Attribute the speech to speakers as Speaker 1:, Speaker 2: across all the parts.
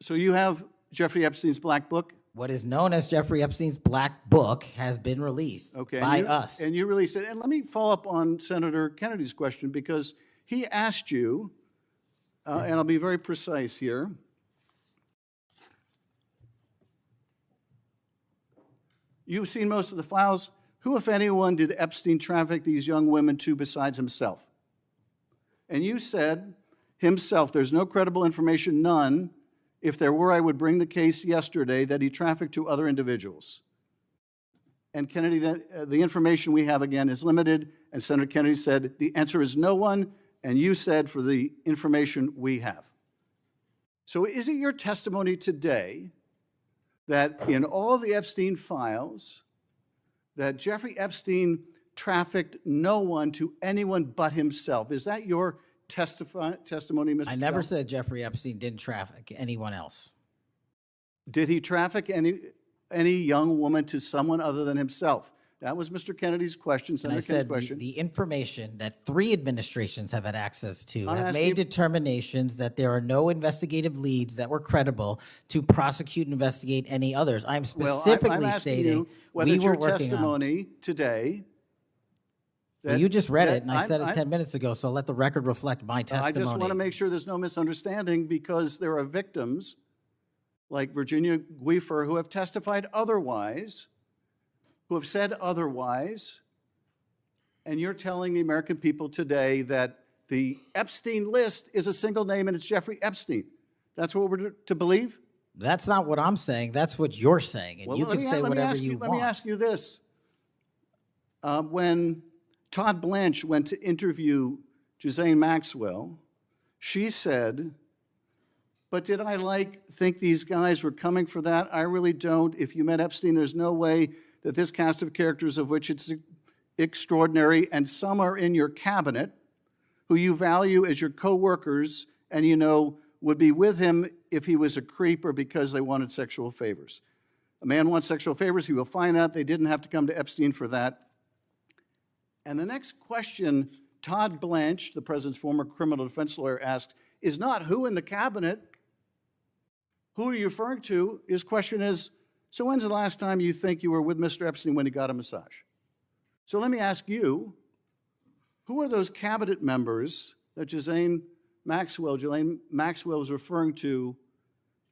Speaker 1: So you have Jeffrey Epstein's black book?
Speaker 2: What is known as Jeffrey Epstein's black book has been released by us.
Speaker 1: And you released it. And let me follow up on Senator Kennedy's question, because he asked you, and I'll be very precise here. You've seen most of the files. Who, if anyone, did Epstein traffic these young women to besides himself? And you said, himself. There's no credible information, none. If there were, I would bring the case yesterday that he trafficked to other individuals. And Kennedy, the information we have, again, is limited. And Senator Kennedy said, the answer is no one. And you said, for the information we have. So is it your testimony today that in all the Epstein files, that Jeffrey Epstein trafficked no one to anyone but himself? Is that your testimony, Mr.
Speaker 2: I never said Jeffrey Epstein didn't traffic anyone else.
Speaker 1: Did he traffic any young woman to someone other than himself? That was Mr. Kennedy's question, Senator Kennedy's question.
Speaker 2: The information that 3 administrations have had access to have made determinations that there are no investigative leads that were credible to prosecute and investigate any others. I'm specifically stating
Speaker 1: whether it's your testimony today.
Speaker 2: Well, you just read it, and I said it 10 minutes ago, so let the record reflect my testimony.
Speaker 1: I just want to make sure there's no misunderstanding, because there are victims like Virginia Guifer who have testified otherwise, who have said otherwise, and you're telling the American people today that the Epstein list is a single name and it's Jeffrey Epstein. That's what we're to believe?
Speaker 2: That's not what I'm saying. That's what you're saying, and you can say whatever you want.
Speaker 1: Let me ask you this. When Todd Blanche went to interview Ghislaine Maxwell, she said, but did I think these guys were coming for that? I really don't. If you met Epstein, there's no way that this cast of characters, of which it's extraordinary, and some are in your cabinet, who you value as your co-workers, and you know would be with him if he was a creep or because they wanted sexual favors. A man wants sexual favors, he will find that. They didn't have to come to Epstein for that. And the next question Todd Blanche, the president's former criminal defense lawyer, asked is not who in the cabinet, who are you referring to? His question is, so when's the last time you think you were with Mr. Epstein when he got a massage? So let me ask you, who are those cabinet members that Ghislaine Maxwell was referring to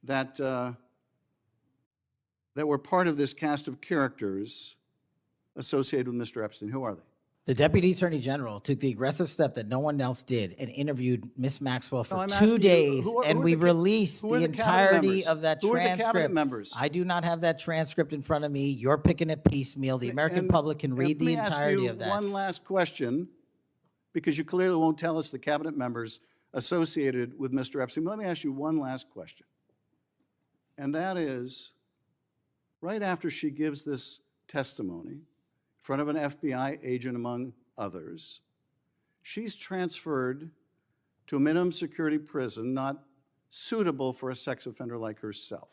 Speaker 1: that, that were part of this cast of characters associated with Mr. Epstein? Who are they?
Speaker 2: The Deputy Attorney General took the aggressive step that no one else did and interviewed Ms. Maxwell for 2 days, and we released the entirety of that transcript.
Speaker 1: Who are the cabinet members?
Speaker 2: I do not have that transcript in front of me. You're picking it piecemeal. The American public can read the entirety of that.
Speaker 1: One last question, because you clearly won't tell us the cabinet members associated with Mr. Epstein. Let me ask you one last question. And that is, right after she gives this testimony, in front of an FBI agent, among others, she's transferred to a minimum security prison not suitable for a sex offender like herself.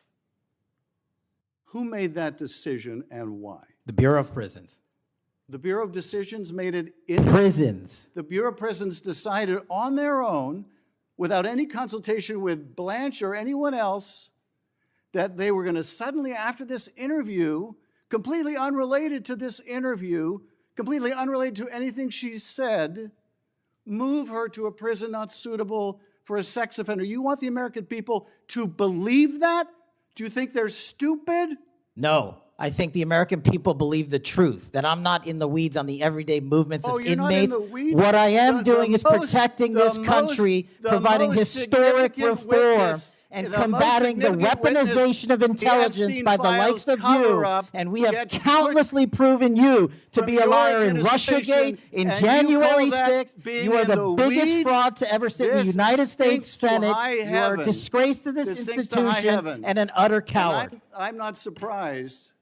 Speaker 1: Who made that decision and why?
Speaker 2: The Bureau of Prisons.
Speaker 1: The Bureau of Decisions made it in
Speaker 2: prisons.
Speaker 1: The Bureau of Prisons decided on their own, without any consultation with Blanche or anyone else, that they were going to suddenly, after this interview, completely unrelated to this interview, completely unrelated to anything she said, move her to a prison not suitable for a sex offender. You want the American people to believe that? Do you think they're stupid?
Speaker 2: No. I think the American people believe the truth, that I'm not in the weeds on the everyday movements of inmates.
Speaker 1: Not in the weeds?
Speaker 2: What I am doing is protecting this country, providing historic reform, and combating the weaponization of intelligence by the likes of you. And we have countlessly proven you to be a liar in Russiagate, in January 6th. You are the biggest fraud to ever sit in the United States Senate. You are a disgrace to this institution and an utter coward.
Speaker 1: I'm not surprised.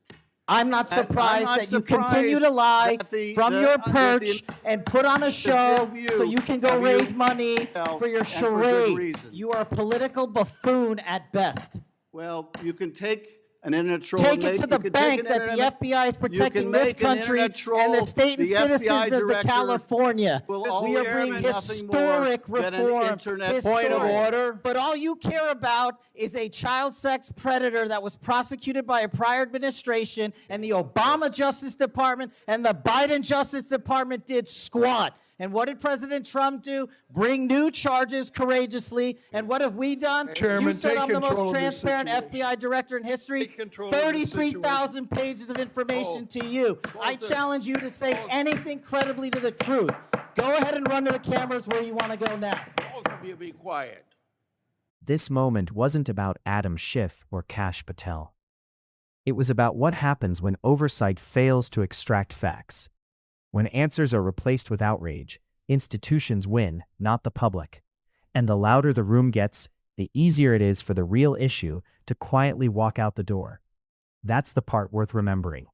Speaker 2: I'm not surprised that you continue to lie from your perch and put on a show so you can go raise money for your charade. You are a political buffoon at best.
Speaker 1: Well, you can take an internet troll.
Speaker 2: Take it to the bank that the FBI is protecting this country and the state and citizens of the California. We are bringing historic reform.
Speaker 3: Point of order.
Speaker 2: But all you care about is a child sex predator that was prosecuted by a prior administration, and the Obama Justice Department and the Biden Justice Department did squat. And what did President Trump do? Bring new charges courageously. And what have we done?
Speaker 3: Chairman,
Speaker 2: you said
Speaker 3: take
Speaker 2: I'm the
Speaker 3: control
Speaker 2: most
Speaker 3: of this
Speaker 2: transparent
Speaker 3: situation.
Speaker 2: FBI director in history. 33,000 pages of information to you. I challenge you to say anything credibly to the truth. Go ahead and run to the cameras where you want to go now.
Speaker 3: Both of you be quiet.
Speaker 4: This moment wasn't about Adam Schiff or Kash Patel. It was about what happens when oversight fails to extract facts. When answers are replaced with outrage, institutions win, not the public. And the louder the room gets, the easier it is for the real issue to quietly walk out the door. That's the part worth remembering.